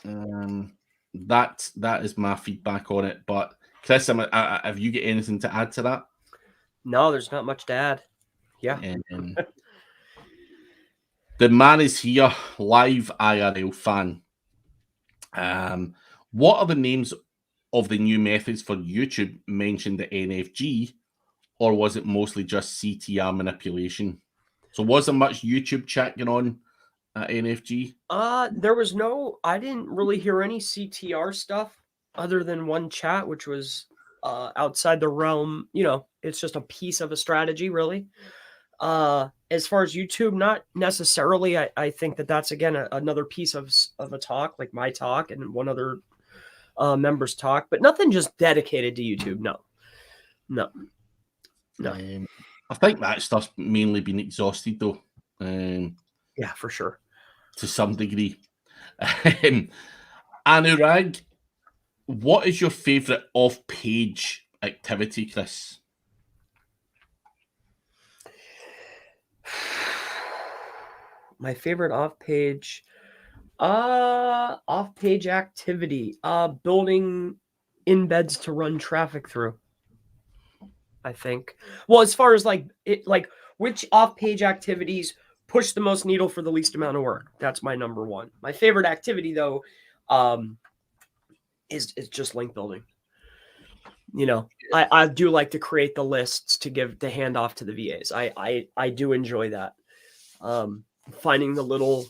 that is my feedback on it. But Chris, have you got anything to add to that? No, there's not much to add. Yeah. The man is here, live IRL fan. What are the names of the new methods for YouTube mentioned at NFG, or was it mostly just CTR manipulation? So was there much YouTube chat going on at NFG? There was I didn't really hear any CTR stuff other than one chat, which was outside the realm. You know, it's just a piece of a strategy, really. As far as YouTube, not necessarily. I think that's again another piece of a talk, like my talk and one other member's talk, but nothing just dedicated to YouTube. No. I think that stuff's mainly been exhausted though. Yeah, for sure. To some degree. Anurag, what is your favorite off-page activity, Chris? My favorite off-page activity, building embeds to run traffic through. I think. Well, as far as like which off-page activities push the most needle for the least amount of work. That's my number one. My favorite activity though, is just link building. You know, I do like to create the lists to hand off to the VAs. I do enjoy that. Finding the little,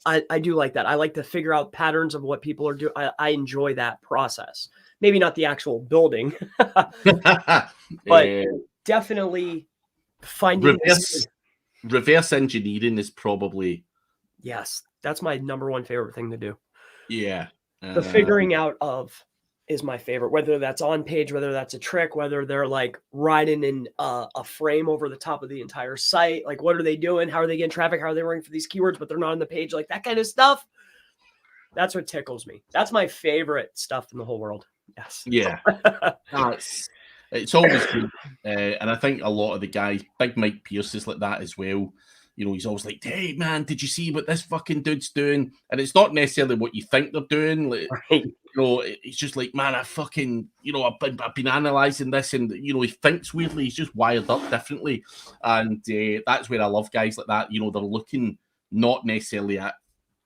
I do like that. I like to figure out patterns of what people are doing. I enjoy that process. Maybe not the actual building, but definitely finding reverse engineering is probably, yes, that's my number one favorite thing to do. Yeah. The figuring out of is my favorite, whether that's on page, whether that's a trick, whether they're like riding in a frame over the top of the entire site. Like, what are they doing? How are they getting traffic? How are they ranking for these keywords, but they're not on the page? Like that kind of stuff. That's what tickles me. That's my favorite stuff in the whole world. Yes. Yeah. It's always good. And I think a lot of the guys, Big Mike Pierce is like that as well. You know, he's always like, hey, man, did you see what this fucking dude's doing? And it's not necessarily what you think they're doing. Like, right. You know, it's just like, man, I fucking, you know, I've been analysing this and, you know, he thinks weirdly. He's just wired up differently. And that's where I love guys like that. You know, they're looking not necessarily at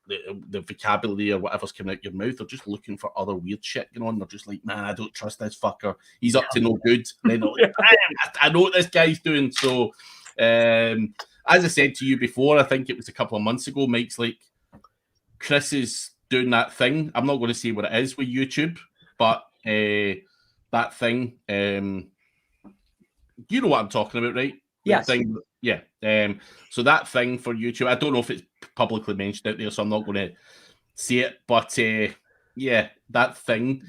the vocabulary or whatever's coming out your mouth. They're just looking for other weird shit going on. They're just like, man, I don't trust this fucker. He's up to no good. And then they're like, I know what this guy's doing. So, as I said to you before, I think it was a couple of months ago, Mike's like, Chris is doing that thing. I'm not going to say what it is with YouTube, but that thing, you know what I'm talking about, right? Yes. Thing, yeah. So that thing for YouTube, I don't know if it's publicly mentioned out there, so I'm not going to say it, but yeah, that thing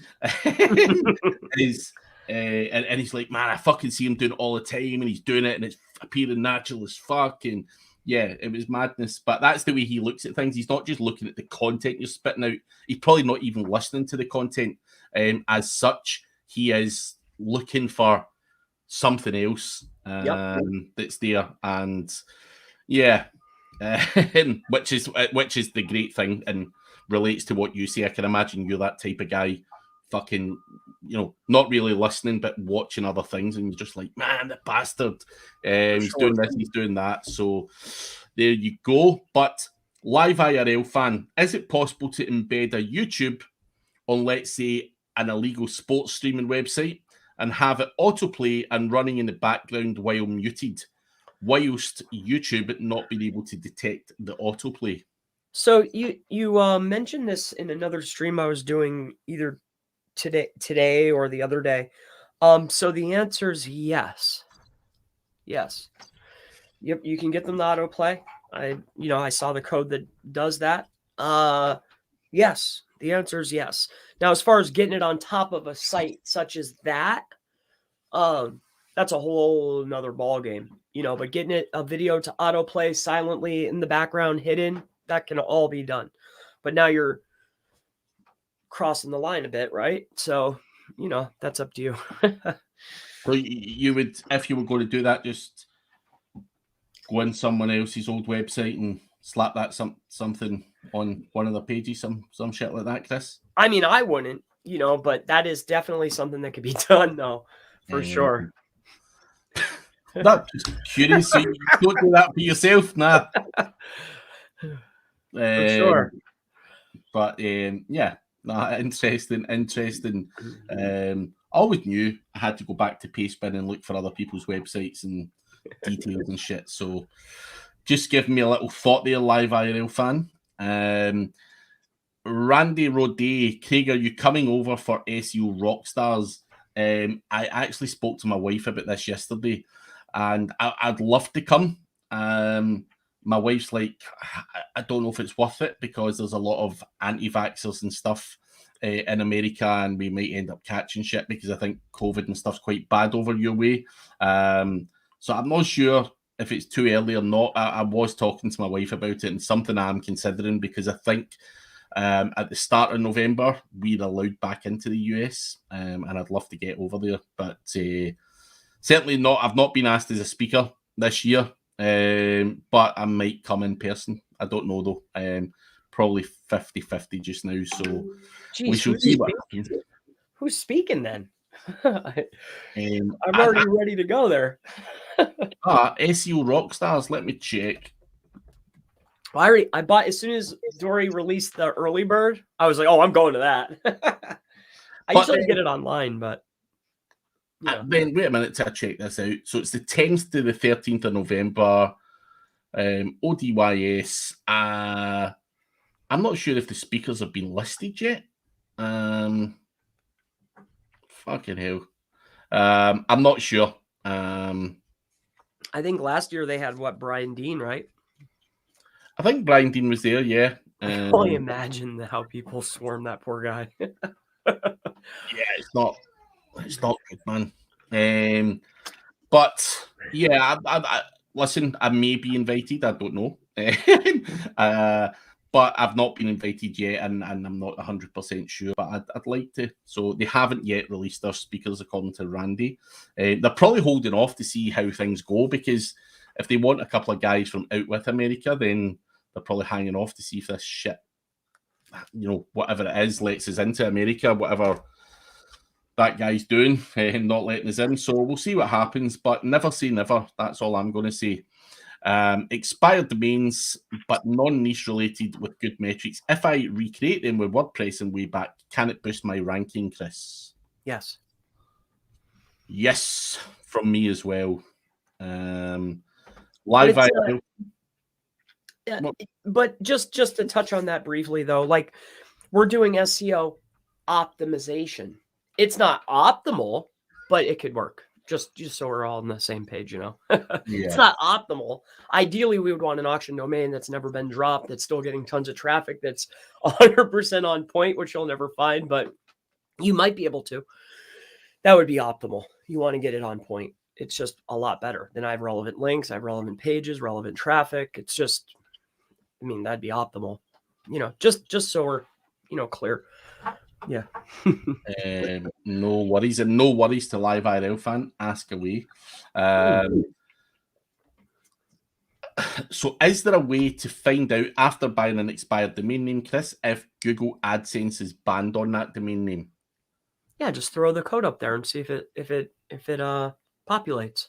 is, and he's like, man, I fucking see him doing it all the time, and he's doing it, and it's appearing natural as fuck, and yeah, it was madness. But that's the way he looks at things. He's not just looking at the content you're spitting out. He's probably not even listening to the content as such. He is looking for something else that's there, and yeah, which is the great thing and relates to what you say. I can imagine you're that type of guy, fucking, you know, not really listening but watching other things, and you're just like, man, the bastard, he's doing this, he's doing that. So there you go. But live IRL fan, is it possible to embed a YouTube on, let's say, an illegal sports streaming website and have it autoplay and running in the background while muted, whilst YouTube not being able to detect the autoplay? So you mentioned this in another stream I was doing either today or the other day. So the answer is yes. Yes. Yep, you can get them to autoplay. I saw the code that does that. Yes, the answer is yes. Now, as far as getting it on top of a site such as that, that's a whole nother ball game, but getting a video to autoplay silently in the background, hidden, that can all be done. But now you're crossing the line a bit, right? So, that's up to you. So you would, if you were going to do that, just go on someone else's old website and slap that something on one of the pages, some shit like that, Chris? I mean, I wouldn't, but that is definitely something that could be done, though, for sure. That's just curious. So you don't do that for yourself, nah. For sure. But yeah, nah, interesting. I always knew I had to go back to Pastebin and look for other people's websites and details and shit. So just give me a little thought there, live IRL fan. Randy Roday, Craig, are you coming over for SEO Rock Stars? I actually spoke to my wife about this yesterday, and I'd love to come. My wife's like, I don't know if it's worth it because there's a lot of anti-vaxxers and stuff in America, and we might end up catching shit because I think COVID and stuff's quite bad over your way. So I'm not sure if it's too early or not. I was talking to my wife about it, and something I'm considering because I think at the start of November we're allowed back into the US, and I'd love to get over there, but certainly not. I've not been asked as a speaker this year, but I might come in person. I don't know though. Probably 50-50 just now, so we shall see what happens. Who's speaking then? I'm already ready to go there. SEO Rock Stars. Let me check. I bought as soon as Dory released the early bird. I was like, "Oh, I'm going to that." I usually get it online, but Ben, wait a minute till I check this out. So it's the 10th to the 13th of November. ODYS. I'm not sure if the speakers have been listed yet. Fucking hell. I'm not sure. I think last year they had Brian Dean, right? I think Brian Dean was there, yeah. I only imagine how people swarm that poor guy. Yeah, it's not good, man. But yeah, I listen, I may be invited, I don't know. But I've not been invited yet, and I'm not 100% sure, but I'd like to. So they haven't yet released their speakers, according to Randy. They're probably holding off to see how things go, because if they want a couple of guys from out with America, then they're probably hanging off to see if this shit, whatever it is, lets us into America, whatever that guy's doing, and not letting us in. So we'll see what happens, but never say never. That's all I'm going to say. Expired domains, but non-niche related with good metrics. If I recreate them with WordPress and way back, can it boost my ranking, Chris? Yes. Yes, from me as well. Live IRL. Yeah, but just to touch on that briefly, though, like we're doing SEO optimization. It's not optimal, but it could work. Just so we're all on the same page, Yeah. It's not optimal. Ideally, we would want an auction domain that's never been dropped, that's still getting tons of traffic, that's 100% on point, which you'll never find, but you might be able to. That would be optimal. You want to get it on point. It's just a lot better. Then I have relevant links, I have relevant pages, relevant traffic. It's just, that'd be optimal. Just so we're, clear. Yeah. No worries, and no worries to Live IRL fan. Ask away. So is there a way to find out after buying an expired domain name, Chris, if Google AdSense is banned on that domain name? Yeah, just throw the code up there and see if it populates.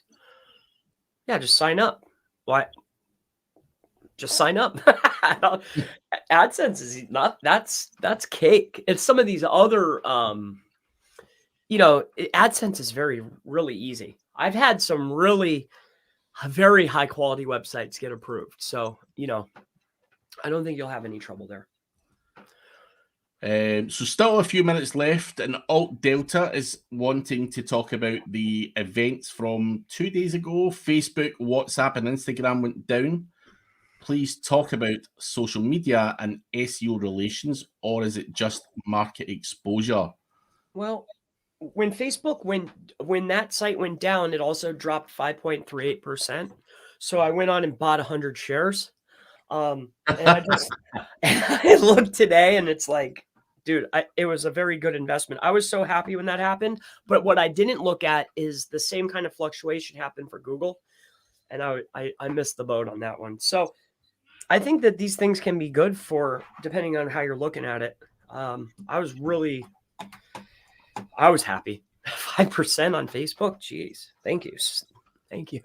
Yeah, just sign up. Why? Just sign up. AdSense is not, that's cake. It's some of these other AdSense is really easy. I've had some very high quality websites get approved. So, I don't think you'll have any trouble there. So still a few minutes left, and Alt Delta is wanting to talk about the events from 2 days ago. Facebook, WhatsApp, and Instagram went down. Please talk about social media and SEO relations, or is it just market exposure? Well, when Facebook when that site went down, it also dropped 5.38%. So I went on and bought 100 shares. And I just and I looked today, and it's like, dude, it was a very good investment. I was so happy when that happened. But what I didn't look at is the same kind of fluctuation happened for Google, and I missed the boat on that one. So I think that these things can be good for depending on how you're looking at it. I was happy. 5% on Facebook. Jeez. Thank you. Thank you.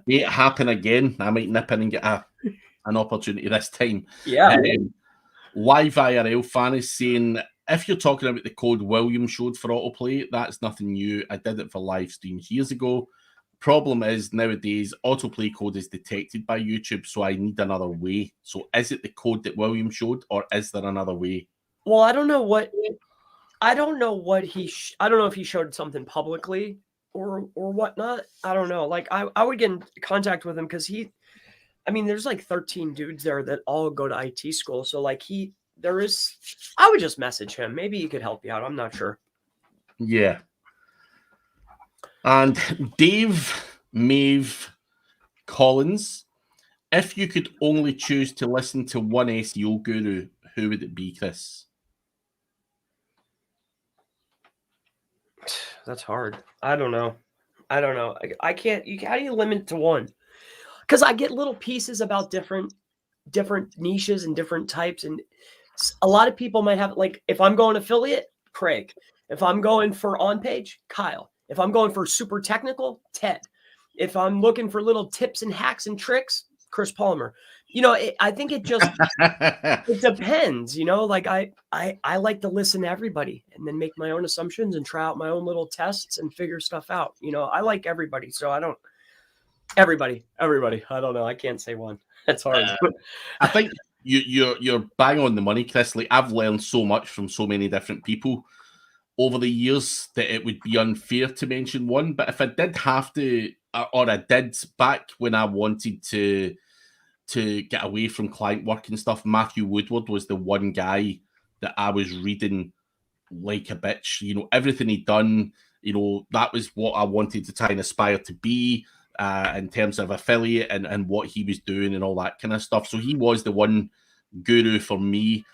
May it happen again. I might nip in and get an opportunity this time. Yeah. Live IRL fan is saying, if you're talking about the code William showed for autoplay, that's nothing new. I did it for live streams years ago. Problem is, nowadays, autoplay code is detected by YouTube, so I need another way. So is it the code that William showed, or is there another way? Well, I don't know what I don't know if he showed something publicly or whatnot. I don't know. Like I would get in contact with him because there's like 13 dudes there that all go to IT school. So like I would just message him. Maybe he could help you out. I'm not sure. Yeah. And Dave Maeve Collins, if you could only choose to listen to one SEO guru, who would it be, Chris? That's hard. I don't know. I can't. How do you limit to one? Because I get little pieces about different niches and different types, and a lot of people might have, like, if I'm going affiliate, Craig. If I'm going for on page, Kyle. If I'm going for super technical, Ted. If I'm looking for little tips and hacks and tricks, Chris Palmer. I think it just it depends. Like I like to listen to everybody and then make my own assumptions and try out my own little tests and figure stuff out. I like everybody, so I don't. Everybody. I don't know. I can't say one. That's hard. I think you're bang on the money, Chris. Like, I've learned so much from so many different people over the years that it would be unfair to mention one. But if I did have to, or I did back when I wanted to get away from client work and stuff, Matthew Woodward was the one guy that I was reading like a bitch. Everything he'd done, that was what I wanted to try and aspire to be in terms of affiliate and what he was doing and all that kind of stuff. So he was the one guru for me,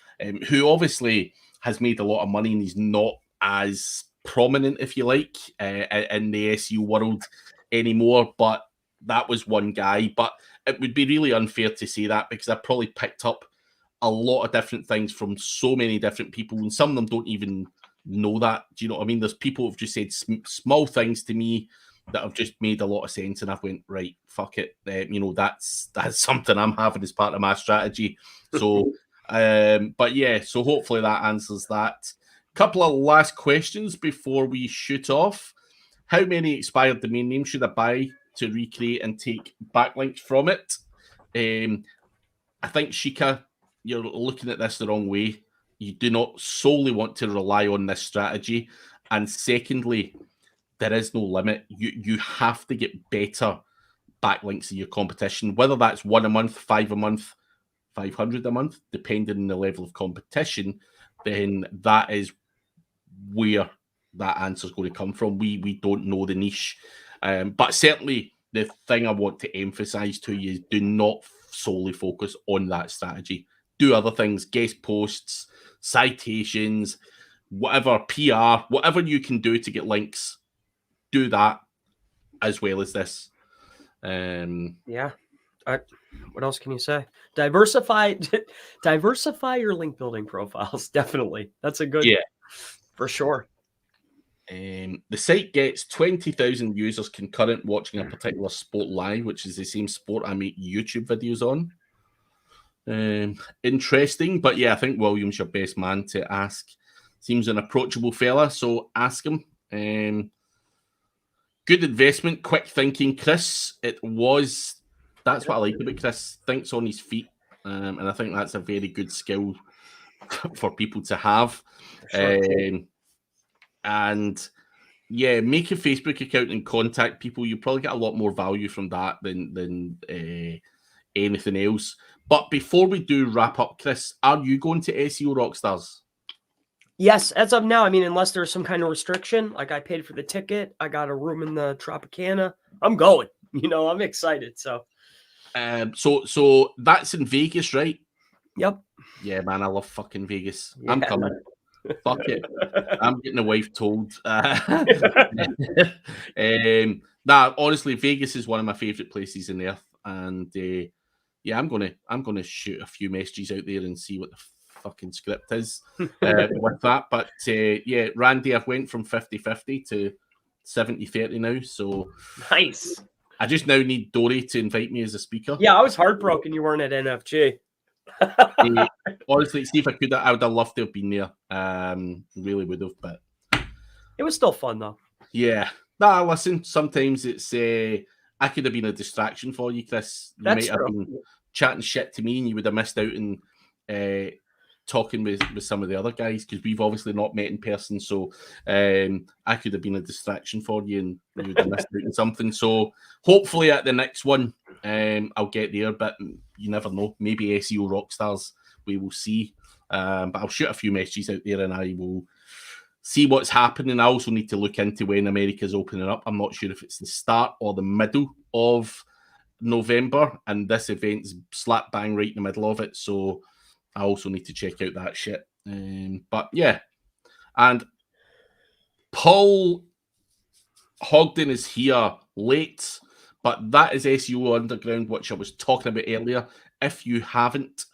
who obviously has made a lot of money and he's not as prominent, if you like, in the SEO world anymore. But that was one guy. But it would be really unfair to say that, because I probably picked up a lot of different things from so many different people, and some of them don't even know that. Do you know what I mean? There's people who've just said small things to me that have just made a lot of sense, and I've went, right, fuck it. That's something I'm having as part of my strategy. So, but yeah, so hopefully that answers that. Couple of last questions before we shoot off. How many expired domain names should I buy to recreate and take backlinks from it? I think, Shika, you're looking at this the wrong way. You do not solely want to rely on this strategy. And secondly, there is no limit. You have to get better backlinks than your competition, whether that's 1 a month, 5 a month, 500 a month, depending on the level of competition. Then that is where that answer is going to come from. We don't know the niche, but certainly the thing I want to emphasize to you is, do not solely focus on that strategy. Do other things, guest posts, citations, whatever, PR, whatever you can do to get links. Do that as well as this. Yeah. What else can you say? Diversify your link building profiles. Definitely. That's a good, yeah, for sure. The site gets 20,000 users concurrent watching a particular sport live, which is the same sport I make YouTube videos on. Interesting, but yeah, I think William's your best man to ask. Seems an approachable fella, so ask him. Good investment, quick thinking, Chris. It was that's what I like about Chris. Thinks on his feet, and I think that's a very good skill for people to have. Sure. And yeah, make a Facebook account and contact people. You probably get a lot more value from that than anything else. But before we do wrap up, Chris, are you going to SEO Rock Stars? Yes, as of now. I mean, unless there's some kind of restriction, like I paid for the ticket, I got a room in the Tropicana. I'm going. I'm excited. So that's in Vegas, right? Yep. Yeah, man, I love fucking Vegas. Yeah, I'm coming. Fuck it. I'm getting the wife told. Honestly, Vegas is one of my favorite places in the earth, and yeah, I'm gonna shoot a few messages out there and see what the fucking script is with that. But yeah, Randy, I've went from 50-50 to 70-30 now, so nice. I just now need Dory to invite me as a speaker. Yeah, I was heartbroken you weren't at NFG. Honestly, see if I could, I would have loved to have been there. Really would have, but it was still fun though. Yeah. Nah, listen, sometimes it's I could have been a distraction for you, Chris. You might have been chatting shit to me and you would have missed out on talking with some of the other guys, because we've obviously not met in person. So I could have been a distraction for you and you would have missed out on something. So hopefully at the next one, I'll get there, but you never know. Maybe SEO Rock Stars, we will see. But I'll shoot a few messages out there and I will see what's happening. I also need to look into when America's opening up. I'm not sure if it's the start or the middle of November, and this event's slap bang right in the middle of it. So I also need to check out that shit. But yeah, and Paul Hogden is here late, but that is SEO Underground, which I was talking about earlier. If you haven't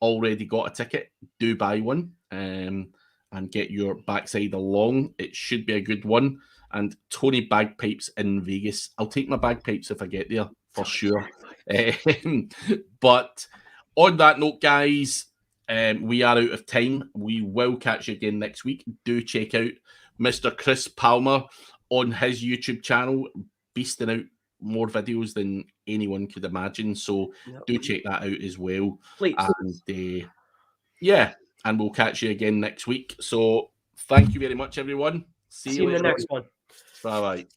already got a ticket, do buy one and get your backside along. It should be a good one. And Tony Bagpipes in Vegas. I'll take my bagpipes if I get there, for sure. But on that note, guys, we are out of time. We will catch you again next week. Do check out Mr. Chris Palmer on his YouTube channel, beasting out more videos than anyone could imagine. So do check that out as well. Please. And yeah, and we'll catch you again next week. So thank you very much, everyone. See you in the next one. Bye-bye.